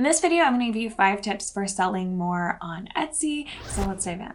In this video, I'm going to give you 5 tips for selling more on Etsy, so let's dive in.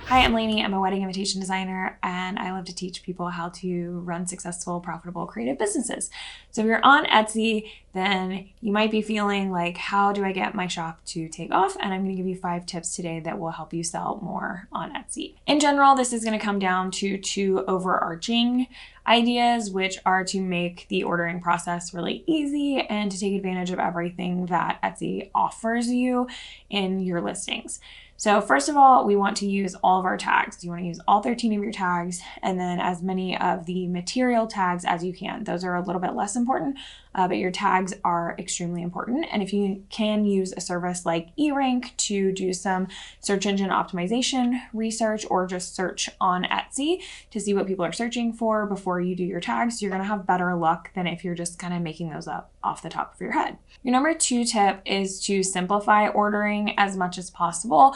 Hi, I'm Laney. I'm a wedding invitation designer, and I love to teach people how to run successful, profitable, creative businesses. So if you're on Etsy, then you might be feeling like, how do I get my shop to take off? And I'm going to give you 5 tips today that will help you sell more on Etsy. In general, this is going to come down to 2 overarching ideas, which are to make the ordering process really easy and to take advantage of everything that Etsy offers you in your listings. So first of all, we want to use all of our tags. You want to use all 13 of your tags and then as many of the material tags as you can. Those are a little bit less important, but your tags are extremely important. And if you can use a service like eRank to do some search engine optimization research or just search on Etsy to see what people are searching for before you do your tags, you're going to have better luck than if you're just kind of making those up off the top of your head. Your number 2 tip is to simplify ordering as much as possible.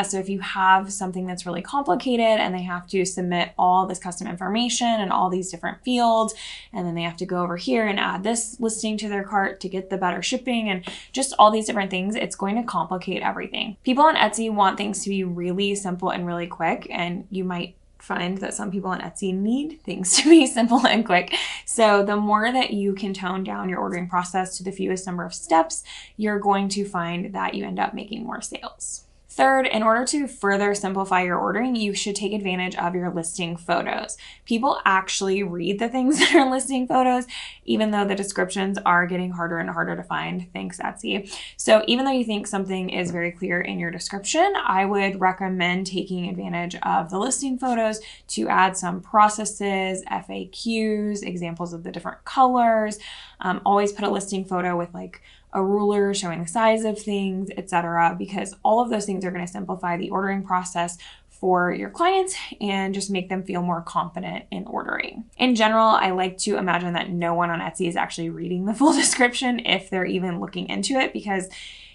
So if you have something that's really complicated and they have to submit all this custom information and all these different fields, and then they have to go over here and add this listing to their cart to get the better shipping and just all these different things, it's going to complicate everything. People on Etsy want things to be really simple and really quick, and you might find that some people on Etsy need things to be simple and quick. So the more that you can tone down your ordering process to the fewest number of steps, you're going to find that you end up making more sales. Third, in order to further simplify your ordering, you should take advantage of your listing photos. People actually read the things that are listing photos, even though the descriptions are getting harder and harder to find, thanks Etsy. So even though you think something is very clear in your description, I would recommend taking advantage of the listing photos to add some processes, FAQs, examples of the different colors. Always put a listing photo with like a ruler showing the size of things, etc., because all of those things are going to simplify the ordering process for your clients and just make them feel more confident in ordering. In general, I like to imagine that no one on Etsy is actually reading the full description if they're even looking into it, because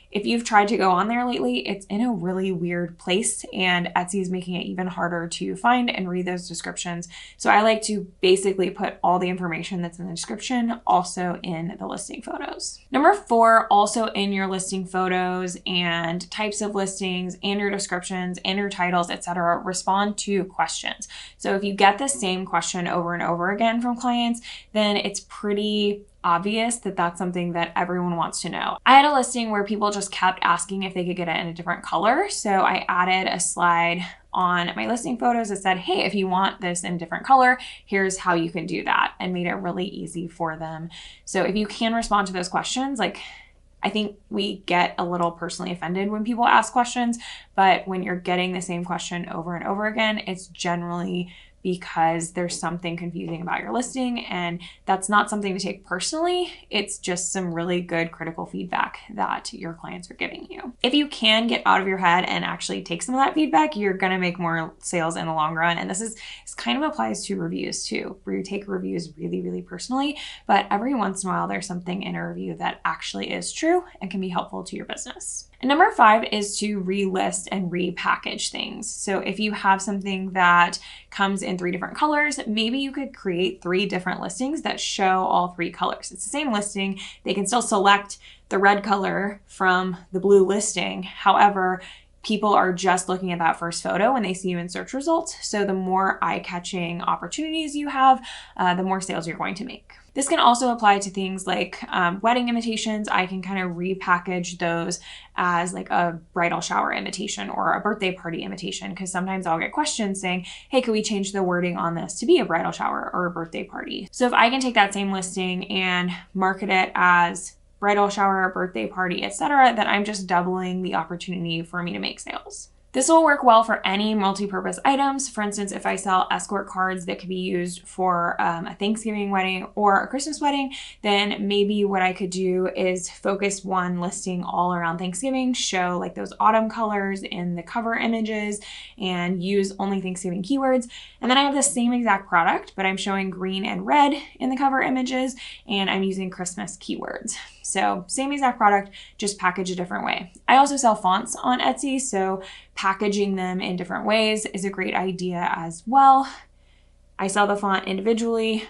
if you've tried to go on there lately, it's in a really weird place and Etsy is making it even harder to find and read those descriptions. So I like to basically put all the information that's in the description also in the listing photos. Number 4, also in your listing photos and types of listings and your descriptions and your titles, etc., respond to questions. So if you get the same question over and over again from clients, then it's pretty obvious that that's something that everyone wants to know. I had a listing where people just kept asking if they could get it in a different color. So I added a slide on my listing photos that said, hey, if you want this in a different color, here's how you can do that, and made it really easy for them. So if you can respond to those questions, like I think we get a little personally offended when people ask questions, but when you're getting the same question over and over again, it's generally because there's something confusing about your listing, and that's not something to take personally. It's just some really good critical feedback that your clients are giving you. If you can get out of your head and actually take some of that feedback, you're gonna make more sales in the long run. And this kind of applies to reviews too, where you take reviews really, really personally, but every once in a while there's something in a review that actually is true and can be helpful to your business. And number 5 is to relist and repackage things. So if you have something that comes in 3 different colors, maybe you could create 3 different listings that show all 3 colors. It's the same listing. They can still select the red color from the blue listing. However, people are just looking at that first photo when they see you in search results. So the more eye-catching opportunities you have, the more sales you're going to make. This can also apply to things like wedding invitations. I can kind of repackage those as like a bridal shower invitation or a birthday party invitation, because sometimes I'll get questions saying, hey, could we change the wording on this to be a bridal shower or a birthday party? So if I can take that same listing and market it as bridal shower, birthday party, etc., then I'm just doubling the opportunity for me to make sales. This will work well for any multi-purpose items. For instance, if I sell escort cards that could be used for a Thanksgiving wedding or a Christmas wedding, then maybe what I could do is focus one listing all around Thanksgiving, show like those autumn colors in the cover images, and use only Thanksgiving keywords. And then I have the same exact product, but I'm showing green and red in the cover images, and I'm using Christmas keywords. So same exact product, just packaged a different way. I also sell fonts on Etsy, so packaging them in different ways is a great idea as well. I sell the font individually.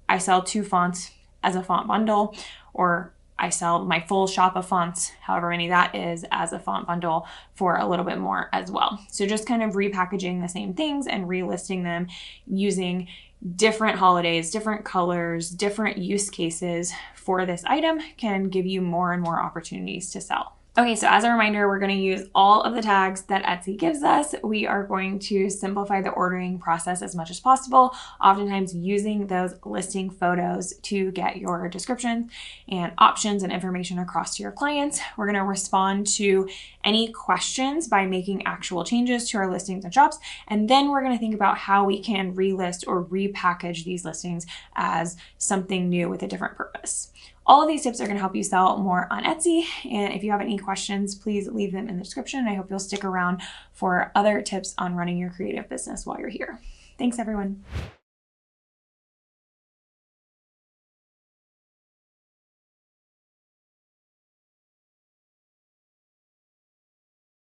I sell 2 fonts as a font bundle, or I sell my full shop of fonts, however many that is, as a font bundle for a little bit more as well. So just kind of repackaging the same things and relisting them using different holidays, different colors, different use cases for this item can give you more and more opportunities to sell. Okay, so as a reminder, we're going to use all of the tags that Etsy gives us. We are going to simplify the ordering process as much as possible, oftentimes using those listing photos to get your descriptions and options and information across to your clients. We're going to respond to any questions by making actual changes to our listings and shops, and then we're going to think about how we can relist or repackage these listings as something new with a different purpose. All of these tips are going to help you sell more on Etsy. And if you have any questions, please leave them in the description. I hope you'll stick around for other tips on running your creative business while you're here. Thanks, everyone.